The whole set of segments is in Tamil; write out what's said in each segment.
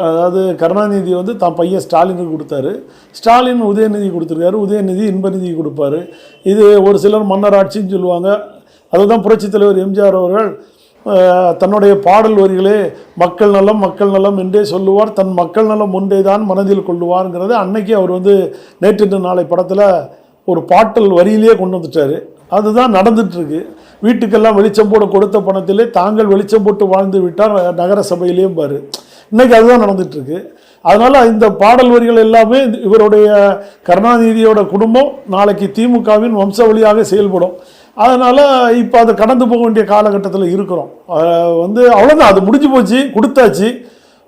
அதாவது கருணாநிதி வந்து தான் பையன் ஸ்டாலினுக்கு கொடுத்தாரு, ஸ்டாலின் உதயநிதி கொடுத்துருக்காரு, உதயநிதி இன்பநிதி கொடுப்பாரு. இது ஒரு சிலர் மன்னர் ஆட்சின்னு சொல்லுவாங்க. அதுதான் புரட்சித் தலைவர் எம்ஜிஆர் அவர்கள் தன்னுடைய பாடல் வரிகளே மக்கள் நலம் மக்கள் நலம் என்றே சொல்லுவார், தன் மக்கள் நலம் ஒன்றே தான் மனதில் கொள்ளுவார்ங்கிறது அன்னைக்கு அவர் வந்து நேற்று நாளை படத்தில் ஒரு பாட்டல் வரியிலேயே கொண்டு வந்துட்டார். அதுதான் நடந்துட்டுருக்கு. வீட்டுக்கெல்லாம் வெளிச்சம் போட கொடுத்த பணத்திலே தாங்கள் வெளிச்சம் போட்டு வாழ்ந்து விட்டார் நகர சபையிலேயும் பாரு. இன்றைக்கி அதுதான் நடந்துகிட்ருக்கு. அதனால் இந்த பாடல் வரிகள் எல்லாமே இவருடைய கருணாநிதியோட குடும்பம் நாளைக்கு திமுகவின் வம்ச வழியாக செயல்படும். அதனால் இப்போ அதை கடந்து போக வேண்டிய காலகட்டத்தில் இருக்கிறோம். வந்து அவ்வளோதான், அது முடிஞ்சு போச்சு, கொடுத்தாச்சு,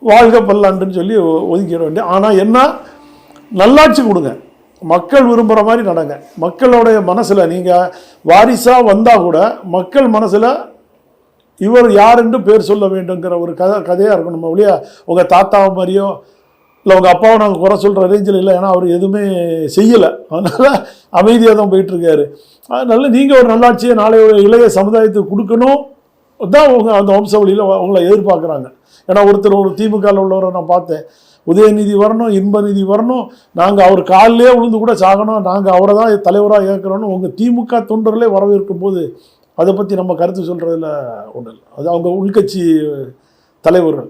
வாழ்க பல்லாண்டுன்னு சொல்லி ஒதுக்கிட வேண்டிய. ஆனால் என்ன, நல்லாட்சி கொடுங்க, மக்கள் விரும்புகிற மாதிரி நடங்க. மக்களுடைய மனசில் நீங்கள் வாரிசாக வந்தால் கூட மக்கள் மனசில் இவர் யார் என்று பேர் சொல்ல வேண்டுங்கிற ஒரு கதையாக இருக்கணும். ஒழிய உங்கள் தாத்தாவை மாதிரியோ இல்லை உங்கள் அப்பாவை நாங்கள் குறை சொல்கிற ரேஞ்சில் இல்லை. ஏன்னா அவர் எதுவுமே செய்யலை, அதனால் அமைதியாக தான் போயிட்டுருக்காரு. அதனால நீங்கள் ஒரு நல்லாட்சியை நாளைய இளைய சமுதாயத்துக்கு கொடுக்கணும் தான் அவங்க அந்த வம்சவழியில் அவங்கள எதிர்பார்க்குறாங்க. ஏன்னா ஒருத்தர் ஒரு திமுகவில் உள்ளவரை நான் பார்த்தேன், உதயநிதி வரணும், இன்பநிதி வரணும், நாங்கள் அவர் காலிலே விழுந்து கூட சாகணும், நாங்கள் அவரை தான் தலைவராக ஏற்கிறோன்னு உங்கள் திமுக தொண்டர்களே வரவேற்கும் போது அதை பற்றி நம்ம கருத்து சொல்கிறதுல ஒன்றும் இல்லை. அது அவங்க உள்கட்சி தலைவர்கள்.